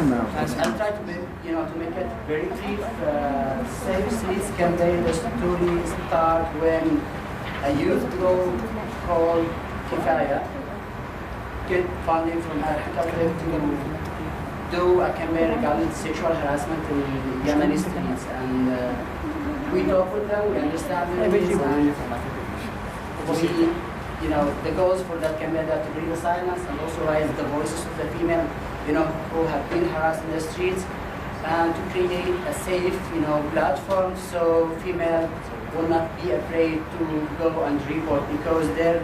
I'll try to to make it very brief. Safe Streets campaign, the story start when a youth group called Kifaya get funding from her collective to do a campaign regarding sexual harassment in Yemeni streets, and we talk with them, we understand their needs, and we, the goals for that campaign are to break the silence and also raise the voices of the female, who have been harassed in the streets, and to create a safe, platform so female will not be afraid to go and report, because their,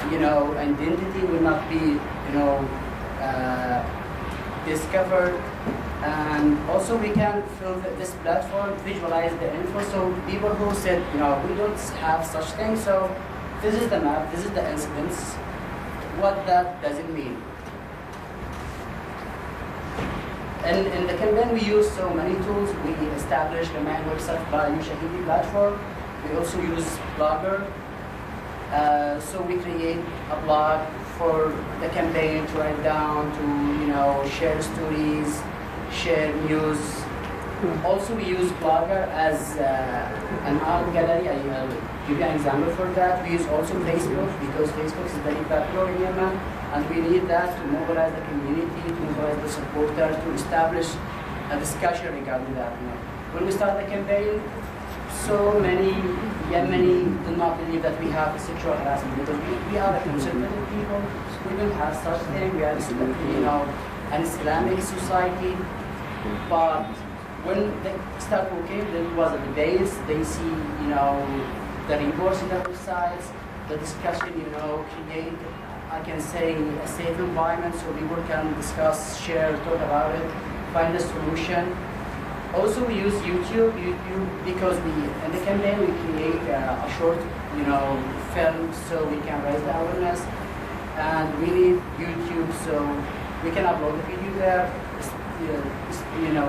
identity will not be, discovered. And also we can through this platform visualize the info, so people who said, we don't have such things, so this is the map, this is the incidents, what that doesn't mean. And in the campaign we use so many tools. We established the main website by Shahidi platform. We also use Blogger. So we create a blog for the campaign to write down, to share stories, share news. Also we use Blogger as an art gallery. I'll give you an example for that. We use also Facebook, because Facebook is very popular in Yemen, and we need that to mobilize the community, to mobilize the supporters, to establish a discussion regarding that. When we start the campaign, so many Yemeni do not believe that we have sexual harassment, because we are a conservative people. We don't have such thing. We are, an Islamic society. But when they start working, there was a debate. They see, the reports in the websites, the discussion, create, I can say, a safe environment so people can discuss, share, talk about it, find a solution. Also, we use YouTube because in the campaign we create a short, film so we can raise the awareness, and we need YouTube so we can upload the video there,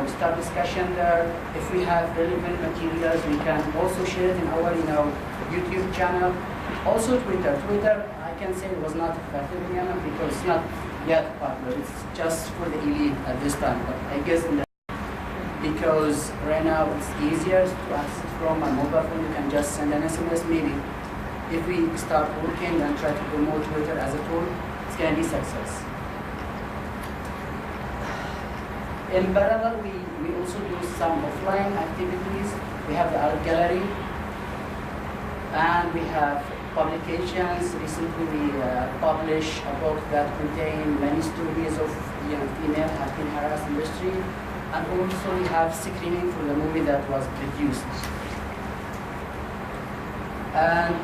start discussion there. If we have relevant materials, we can also share it in our, YouTube channel. Also, Twitter, I can say it was not effective in Yemen because it's not yet popular. It's just for the elite at this time. But I guess because right now it's easier to access from a mobile phone. You can just send an SMS. Maybe if we start working and try to promote Twitter as a tool, it's going to be success. In parallel, we also do some offline activities. We have the art gallery, and we have publications. Recently, we published a book that contains many stories of female have been harassed in the street, and also we have screening for the movie that was produced. And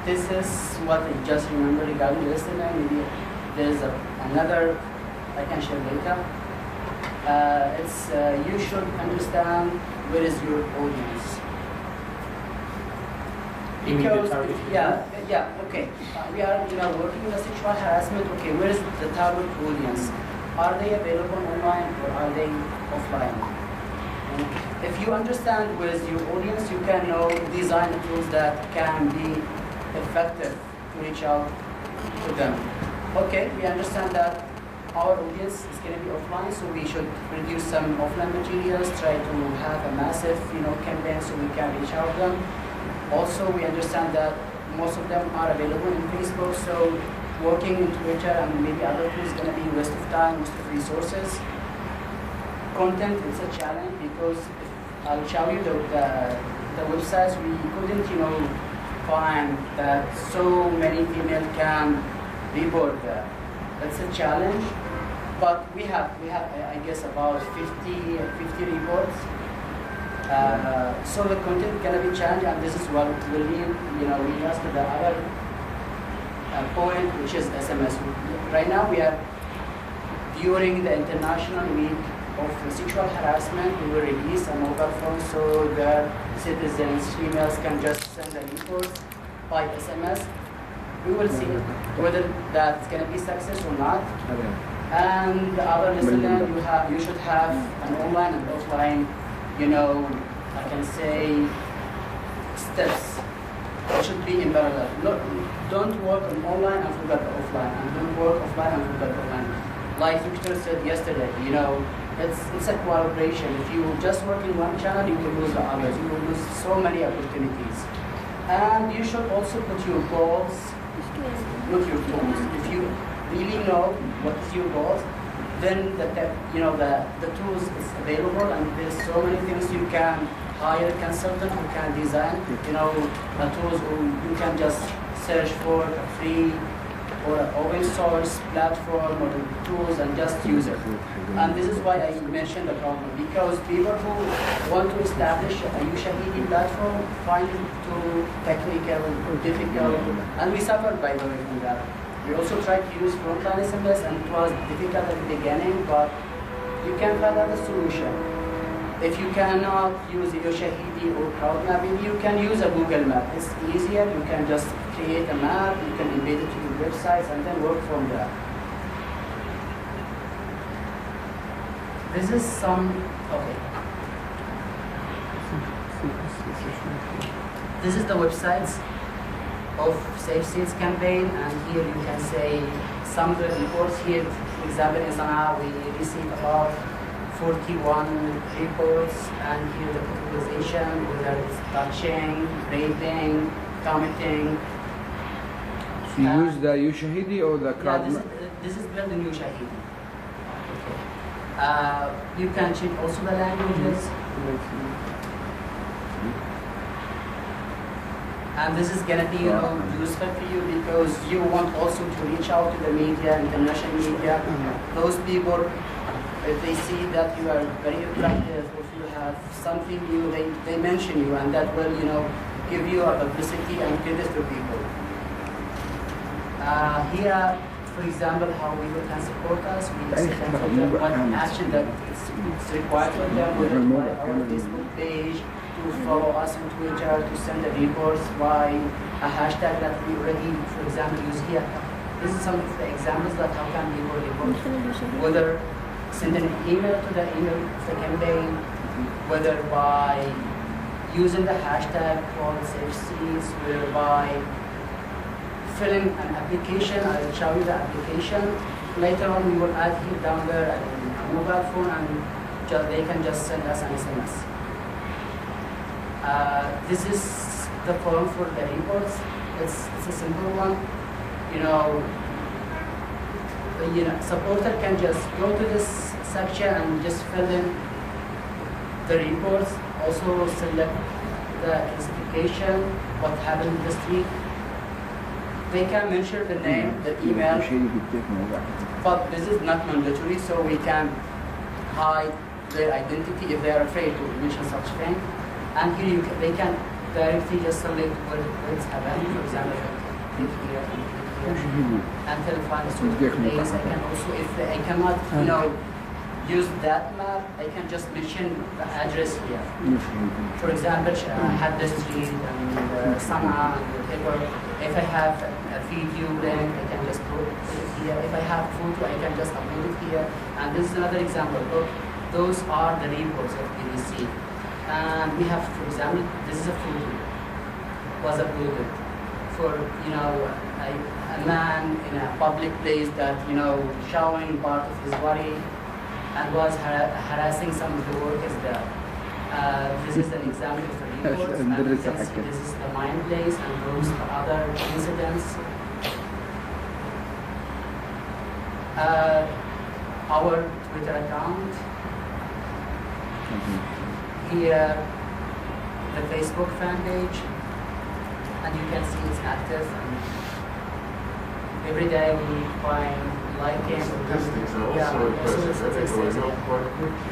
this is what I just remember regarding yesterday. Maybe there's another I can share later. It's you should understand where is your audience. Because okay. We are working in the sexual harassment. Okay, where is the target audience? Are they available online or are they offline? And if you understand where is your audience, you can design tools that can be effective to reach out to them. Okay, we understand that our audience is going to be offline, so we should produce some offline materials, try to have a massive campaign so we can reach out to them. Also, we understand that most of them are available in Facebook, so working in Twitter and maybe other tools is going to be a waste of time, waste of resources. Content is a challenge because I'll show you the websites. We couldn't find that so many females can report that. That's a challenge, but we have I guess about 50 reports. So the content can be challenged, and this is what will lead us to the other point, which is SMS. Right now we are during the International Week of Sexual Harassment. We will release a mobile phone so that citizens, females, can just send a report by SMS. We will see whether that's going to be success or not. And our listener, you should have an online and offline, I can say, steps. It should be in parallel. Don't work on online and forget the offline, and don't work offline and forget the online. like Victor said yesterday, you know, it's a collaboration. If you just work in one channel, you will lose the others. You will lose so many opportunities. And you should also put your goals, not your tools. If you really know what is your goals, then the tools is available, and there's so many things you can hire a consultant who can design, the tools, or you can just search for a free or an open source platform or the tools and just use it. And this is why I mentioned the problem, because people who want to establish a Ushahidi platform find it too technical, difficult, and we suffered by the way from that. We also tried to use frontline SMS, and it was difficult at the beginning, but you can find out a solution. If you cannot use Ushahidi or CrowdMap, you can use a Google Map. It's easier. You can just create a map, you can embed it to your websites, and then work from there. This is okay. This is the websites of Safe Seeds campaign, and here you can say some of the reports here. For example, in Sana'a, we received about 41 reports, and here the categorization, whether it's touching, rating, commenting. So you use the Ushahidi or the crowd? Yeah, this is built in Ushahidi. Okay. You can change also the languages. And this is going to be, useful for you because you want also to reach out to the media, international media. Those people, if they see that you are very attractive, or if you have something new, they mention you, and that will, give you a publicity and credit to people. Here, for example, how people can support us, we say what action that it's required for them, whether by our Facebook page, to follow us on Twitter, to send the reports by a hashtag that we already, for example, use here. This is some of the examples that how can people report, whether send an email to the email of the campaign, whether by using the hashtag called SafeSeeds, whereby filling an application. I will show you the application. Later on, we will add here down there a mobile phone, and they can just send us an SMS. This is the form for the reports. It's a simple one. Supporter can just go to this section and just fill in the reports. Also select the classification, what happened this week. They can mention the name, the email, but this is not mandatory, so we can hide their identity if they are afraid to mention such thing. And here they can directly just select where it's happening. For example, click here and click here, until find a suitable place. I can also, if I cannot, use that map, I can just mention the address here. For example, Hadda Street and Sana'a and whatever. If I have a video link, I can just put it here. If I have photo, I can just upload it here. And this is another example. Look, those are the reports that we receive. And we have, for example, this is a photo was uploaded for a man in a public place that showing part of his body and was harassing some of the workers there. This is an example of the reports, and you can see this is the mine place and those other incidents. Our Twitter account. Here, the Facebook fan page, and you can see it's active. And every day we find liking. Statistics are also impressive.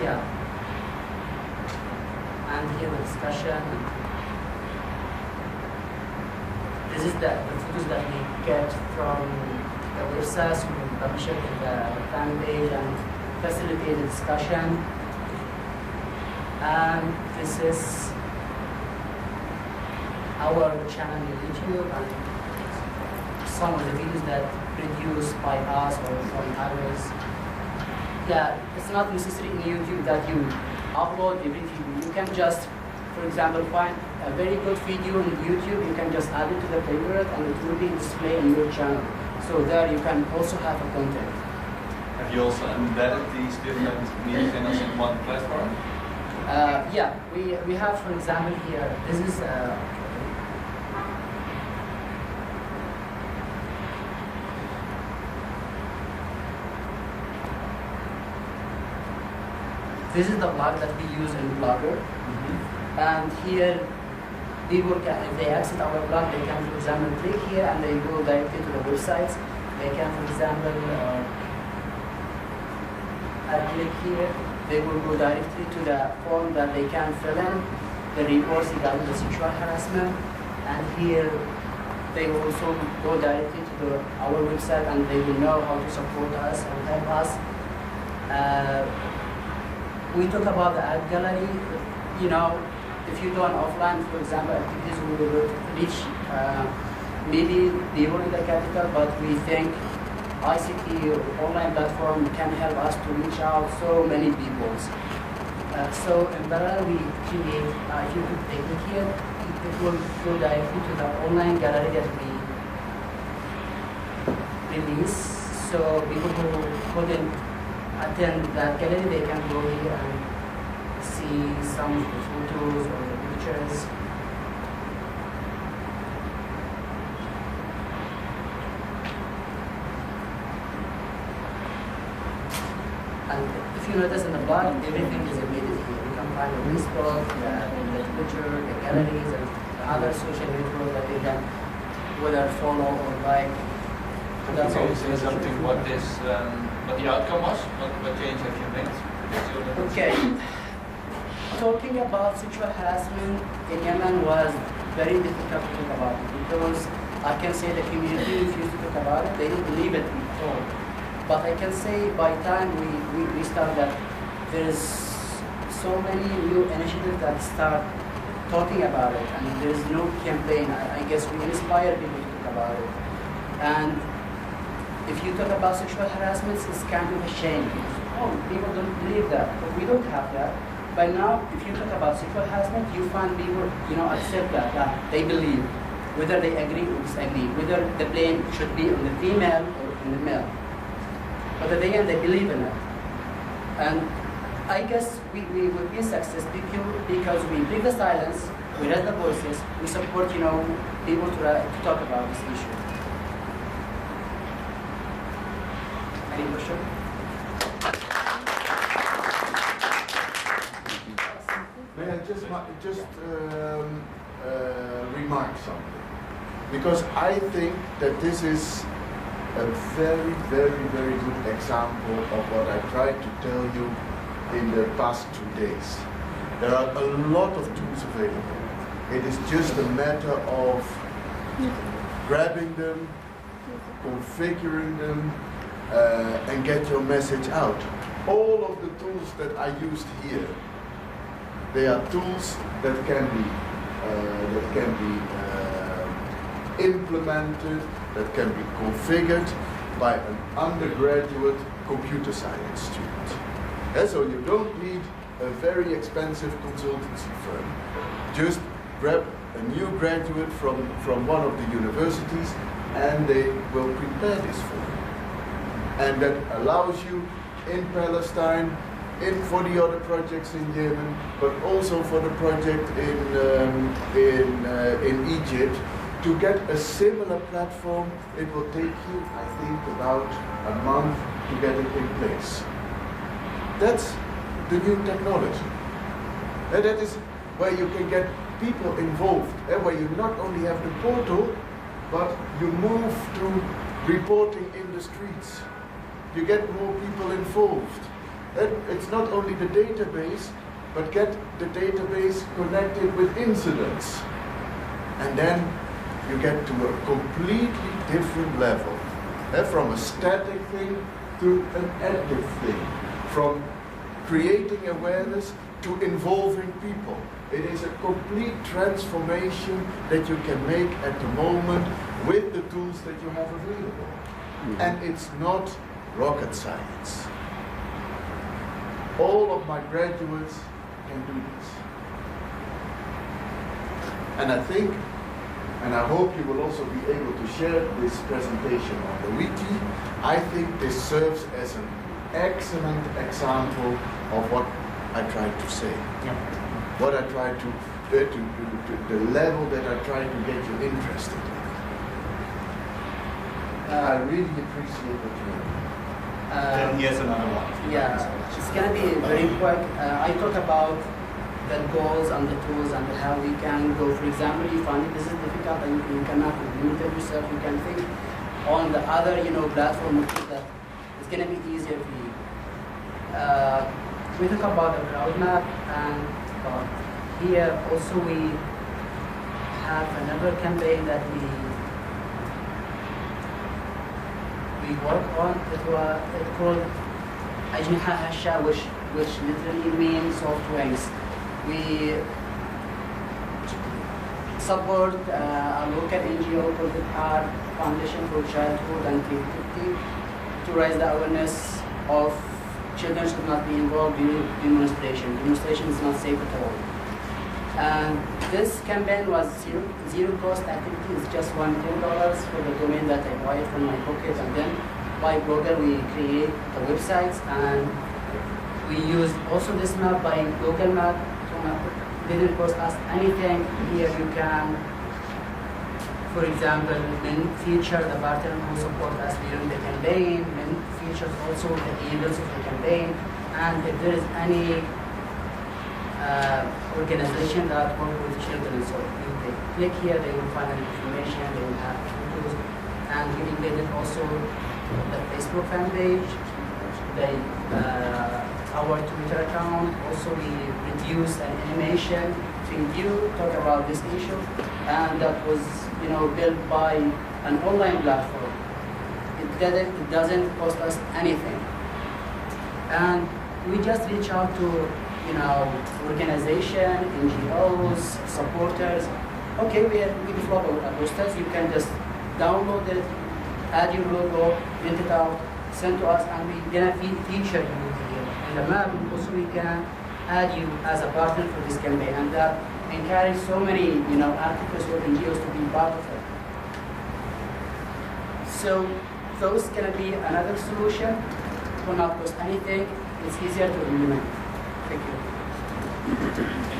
Yeah. And here the discussion. This is the photos that we get from the websites. We publish it in the fan page and facilitate the discussion. And this is our channel on YouTube and some of the videos that produced by us or from others. Yeah, it's not necessary in YouTube that you upload everything. You can just, for example, find a very good video on YouTube. You can just add it to the favorite and it will be displayed on your channel. So there you can also have a content. Have you also embedded these different media channels in one platform? Yeah, we have, for example, here, this is this is the blog that we use in Blogger. And here, people can, if they exit our blog, they can, for example, click here and they go directly to the websites. They can, for example, click here, they will go directly to the form that they can fill in, the reports regarding the sexual harassment. And here, they will also go directly to our website and they will know how to support us and help us. We talk about the art gallery. You know, if you do an offline, for example, activities, we will reach maybe people in the capital, but we think ICT online platform can help us to reach out so many people. So in parallel, we create, if you could take it here, it will go directly to the online gallery that we release. So people who couldn't attend that gallery, they can go here and see some of the photos or the pictures. And if you notice in the blog, everything is embedded here. You can find the Facebook, the Twitter, the galleries, and the other social networks that they can whether follow or like. Could you say something what this, what the outcome was? What change have you made? Okay. Talking about sexual harassment in Yemen was very difficult to talk about it because I can say the community refused to talk about it. They didn't believe it at all. But I can say by time we start that there's so many new initiatives that start talking about it, and there's no campaign. I guess we inspire people to talk about it. And if you talk about sexual harassment, it's kind of a shame. Oh, people don't believe that, but we don't have that. But now, if you talk about sexual harassment, you find people, accept that they believe, whether they agree or disagree, whether the blame should be on the female or on the male. But at the end, they believe in it. And I guess we will be successful because we break the silence, we raise the voices, we support, people to talk about this issue. Any question? May I just remark something? Because I think that this is a very, very, very good example of what I tried to tell you in the past 2 days. There are a lot of tools available. It is just a matter of grabbing them, configuring them, and get your message out. All of the tools that I used here, they are tools that can be implemented, that can be configured by an undergraduate computer science student. And so you don't need a very expensive consultancy firm. Just grab a new graduate from one of the universities and they will prepare this for you. And that allows you in Palestine, for the other projects in Yemen, but also for the project in Egypt, to get a similar platform. It will take you, I think, about a month to get it in place. That's the new technology. And that is where you can get people involved, and where you not only have the portal, but you move to reporting in the streets. You get more people involved. And it's not only the database, but get the database connected with incidents. And then you get to a completely different level. From a static thing to an active thing. From creating awareness to involving people. It is a complete transformation that you can make at the moment with the tools that you have available. Mm-hmm. And it's not rocket science. All of my graduates can do this. And I think, and I hope you will also be able to share this presentation on the wiki, I think this serves as an excellent example of what I tried to say. Yeah. What I tried to the level that I tried to get you interested in. I really appreciate what you're doing. Then here's another one. Yeah, it's gonna be very quick. I talk about the goals and the tools and how we can go. For example, you find this is difficult and you cannot limit yourself. You can think on the other, platform that it's gonna be easier for you. We talk about the roadmap, and here also we have another campaign that we work on. It's called أجنحة هشة, which literally means soft wings. We support a local NGO called the Foundation for Childhood and Creativity to raise the awareness of children should not be involved in demonstration. Demonstration is not safe at all. And this campaign was zero cost activity. It's just $10 for the domain that I buy it from my pocket, and then by Blogger we create the websites, and we use also this map by Google Map. Didn't cost us anything. Here you can, for example, then feature the partner who support us during the campaign, then features also the events of the campaign, and if there is any organization that work with children, so if they click here, they will find information, they will have photos, and we embedded also the Facebook fan page, our Twitter account. Also, we produced an animation to talk about this issue, and that was built by an online platform. It doesn't cost us anything, and we just reach out to organization, NGOs, supporters. Okay, we develop our posters. You can just download it, add your logo, print it out, send to us, and we're gonna feature you here in the map. Also, we can add you as a partner for this campaign, and that encourage so many articles or NGOs to be part of it. So those gonna be another solution. Will not cost anything. It's easier to implement. Thank you.